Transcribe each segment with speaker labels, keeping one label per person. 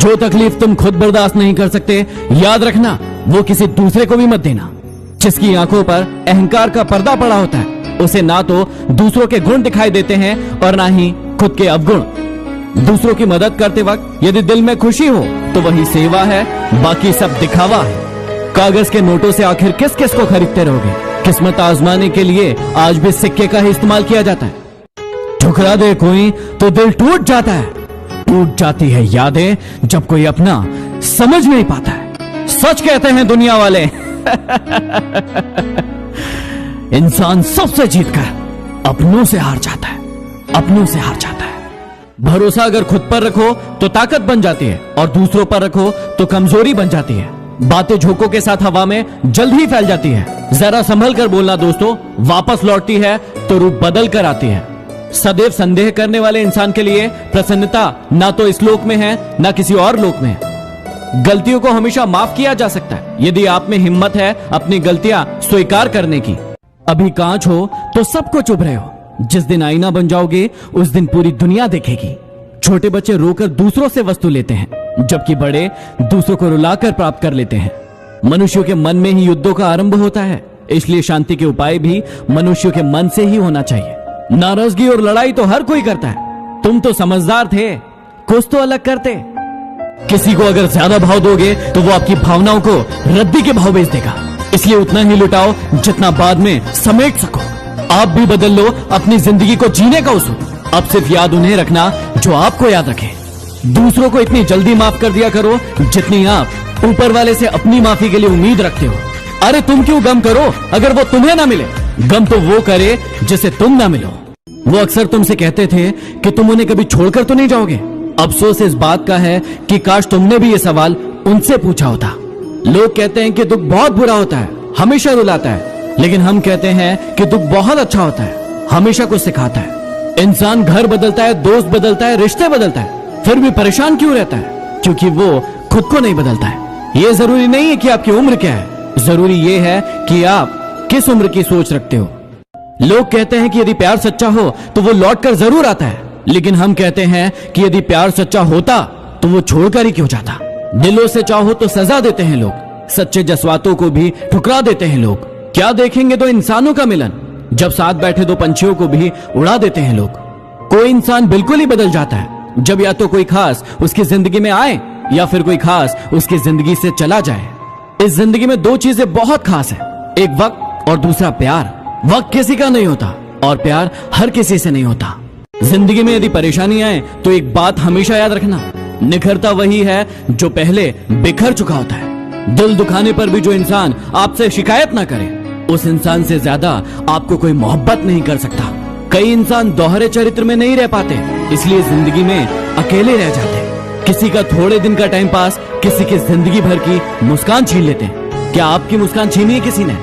Speaker 1: जो तकलीफ तुम खुद बर्दाश्त नहीं कर सकते, याद रखना वो किसी दूसरे को भी मत देना। जिसकी आंखों पर अहंकार का पर्दा पड़ा होता है, उसे ना तो दूसरों के गुण दिखाई देते हैं और ना ही खुद के अवगुण। दूसरों की मदद करते वक्त यदि दिल में खुशी हो तो वही सेवा है, बाकी सब दिखावा है। कागज के नोटों से आखिर किस किस को खरीदते रहोगे? किस्मत आजमाने के लिए आज भी सिक्के का ही इस्तेमाल किया जाता है। ठुकरा दे कोई तो दिल टूट जाता है, टूट जाती है यादें जब कोई अपना समझ नहीं पाता है। सच कहते हैं दुनिया वाले इंसान सबसे जीतकर अपनों से हार जाता है, अपनों से हार जाता है। भरोसा अगर खुद पर रखो तो ताकत बन जाती है और दूसरों पर रखो तो कमजोरी बन जाती है। बातें झोंकों के साथ हवा में जल्द ही फैल जाती है। जरा संभल कर बोलना दोस्तों, वापस लौटती है तो रूप बदल कर आती है। सदैव संदेह करने वाले इंसान के लिए प्रसन्नता ना तो इस लोक में है ना किसी और लोक में है। गलतियों को हमेशा माफ किया जा सकता है यदि आप में हिम्मत है अपनी गलतियां स्वीकार करने की। अभी कांच हो तो सबको चुभ रहे हो, जिस दिन आईना बन जाओगे उस दिन पूरी दुनिया देखेगी। छोटे बच्चे रोकर दूसरों से वस्तु लेते हैं, जबकि बड़े दूसरों को रुलाकर प्राप्त कर लेते हैं। मनुष्यों के मन में ही युद्धों का आरंभ होता है, इसलिए शांति के उपाय भी मनुष्यों के मन से ही होना चाहिए। नाराजगी और लड़ाई तो हर कोई करता है, तुम तो समझदार थे, कुछ तो अलग करते। किसी को अगर ज्यादा भाव दोगे तो वो आपकी भावनाओं को रद्दी के भाव बेच देगा, इसलिए उतना ही लुटाओ जितना बाद में समेट सको। आप भी बदल लो अपनी जिंदगी को जीने का उसूल। अब सिर्फ याद उन्हें रखना जो आपको याद रखे। दूसरों को इतनी जल्दी माफ कर दिया करो जितनी आप ऊपर वाले से अपनी माफी के लिए उम्मीद रखते हो। अरे तुम क्यों गम करो अगर वो तुम्हें ना मिले, गम तो वो करे जिसे तुम ना मिलो। वो अक्सर तुमसे कहते थे कि तुम उन्हें कभी छोड़कर तो नहीं जाओगे। अफसोस इस बात का है कि काश तुमने भी ये सवाल उनसे पूछा होता। लोग कहते हैं कि दुख बहुत बुरा होता है, हमेशा रुलाता है, लेकिन हम कहते हैं कि दुख बहुत अच्छा होता है, हमेशा कुछ सिखाता है। इंसान घर बदलता है, दोस्त बदलता है, रिश्ते बदलता है, फिर भी परेशान क्यों रहता है? क्योंकि वो खुद को नहीं बदलता है। ये जरूरी नहीं है कि आपकी उम्र क्या है, जरूरी ये है कि आप किस उम्र की सोच रखते हो। लोग कहते हैं कि यदि प्यार सच्चा हो तो वो लौट कर जरूर आता है, लेकिन हम कहते हैं कि यदि प्यार सच्चा होता तो वो छोड़कर ही क्यों जाता। दिलों से चाहो तो सजा देते हैं लोग, सच्चे जज्बातों को भी ठुकरा देते हैं लोग। क्या देखेंगे दो इंसानों का मिलन, जब साथ बैठे दो पंछियों को भी उड़ा देते हैं लोग। कोई इंसान बिल्कुल ही बदल जाता है जब या तो कोई खास उसकी जिंदगी में आए या फिर कोई खास उसकी जिंदगी से चला जाए। इस जिंदगी में दो चीजें बहुत खास है, एक वक्त और दूसरा प्यार। वक्त किसी का नहीं होता और प्यार हर किसी से नहीं होता। जिंदगी में यदि परेशानी आए तो एक बात हमेशा याद रखना, निखरता वही है जो पहले बिखर चुका होता है। दिल दुखाने पर भी जो इंसान आपसे शिकायत ना करे, उस इंसान से ज्यादा आपको कोई मोहब्बत नहीं कर सकता। कई इंसान दोहरे चरित्र में नहीं रह पाते, इसलिए जिंदगी में अकेले रह जाते। किसी का थोड़े दिन का टाइम पास किसी की जिंदगी भर की मुस्कान छीन लेते हैं। क्या आपकी मुस्कान छीनी है किसी ने?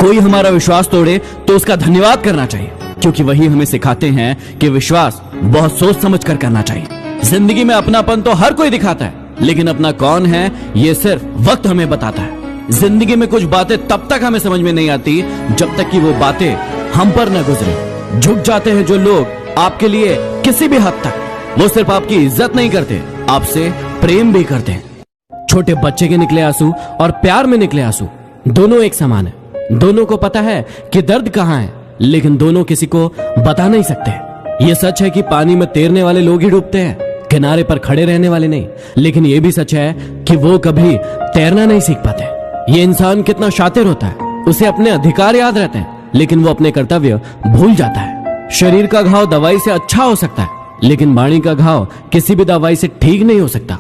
Speaker 1: कोई हमारा विश्वास तोड़े तो उसका धन्यवाद करना चाहिए, क्योंकि वही हमें सिखाते हैं कि विश्वास बहुत सोच समझ कर करना चाहिए। जिंदगी में अपनापन तो हर कोई दिखाता है, लेकिन अपना कौन है ये सिर्फ वक्त हमें बताता है। जिंदगी में कुछ बातें तब तक हमें समझ में नहीं आती जब तक कि वो बातें हम पर न गुजरे। झुक जाते हैं जो लोग आपके लिए किसी भी हद तक, वो सिर्फ आपकी इज्जत नहीं करते, आपसे प्रेम भी करते हैं। छोटे बच्चे के निकले आंसू और प्यार में निकले आंसू दोनों एक समान है। दोनों को पता है कि दर्द कहाँ है, लेकिन दोनों किसी को बता नहीं सकते। ये सच है कि पानी में तैरने वाले लोग ही डूबते हैं, किनारे पर खड़े रहने वाले नहीं। लेकिन ये भी सच है कि वो कभी तैरना नहीं सीख पाते। ये इंसान कितना शातिर होता है, उसे अपने अधिकार याद रहते हैं, लेकिन वो अपने कर्तव्य भूल जाता है। शरीर का घाव दवाई से अच्छा हो सकता है, लेकिन वाणी का घाव किसी भी दवाई से ठीक नहीं हो सकता।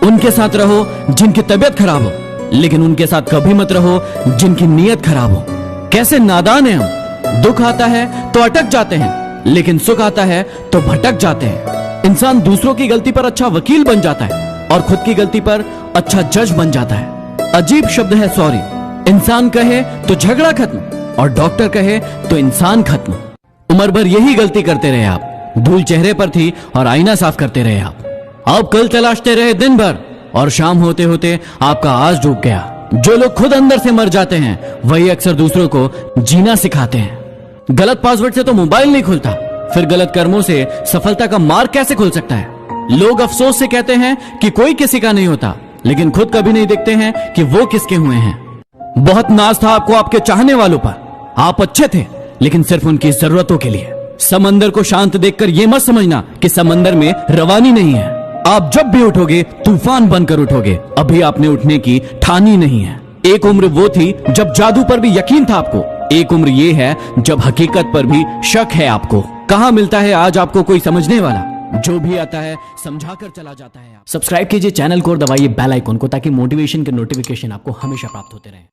Speaker 1: उनके साथ रहो जिनकी तबीयत खराब हो, लेकिन उनके साथ कभी मत रहो जिनकी नीयत खराब हो। कैसे नादान है हम, दुख आता है तो अटक जाते हैं, लेकिन सुख आता है तो भटक जाते हैं। इंसान दूसरों की गलती पर अच्छा वकील बन जाता है और खुद की गलती पर अच्छा जज बन जाता है। अजीब शब्द है सॉरी। इंसान कहे तो झगड़ा खत्म और डॉक्टर कहे तो इंसान खत्म। उम्र भर यही गलती करते रहे आप, धूल चेहरे पर थी और आईना साफ करते रहे आप कल तलाशते रहे दिन भर और शाम होते होते आपका आज डूब गया। जो लोग खुद अंदर से मर जाते हैं वही अक्सर दूसरों को जीना सिखाते हैं। गलत पासवर्ड से तो मोबाइल नहीं खुलता, फिर गलत कर्मों से सफलता का मार्ग कैसे खुल सकता है? लोग अफसोस से कहते हैं कि कोई किसी का नहीं होता, लेकिन खुद कभी नहीं देखते हैं कि वो किसके हुए हैं। बहुत नाज था आपको आपके चाहने वालों पर। आप अच्छे थे, लेकिन सिर्फ उनकी जरूरतों के लिए। समंदर को शांत देखकर यह मत समझना कि समंदर में रवानी नहीं है। आप जब भी उठोगे तूफान बनकर उठोगे। अभी आपने उठने की ठानी नहीं है। एक उम्र वो थी जब जादू पर भी यकीन था आपको। एक उम्र ये है जब हकीकत पर भी शक है आपको। कहां मिलता है आज आपको कोई समझने वाला? जो भी आता है समझाकर चला जाता है। सब्सक्राइब कीजिए चैनल को और दबाइए बेल आइकन को, ताकि मोटिवेशन के नोटिफिकेशन आपको हमेशा प्राप्त होते रहें।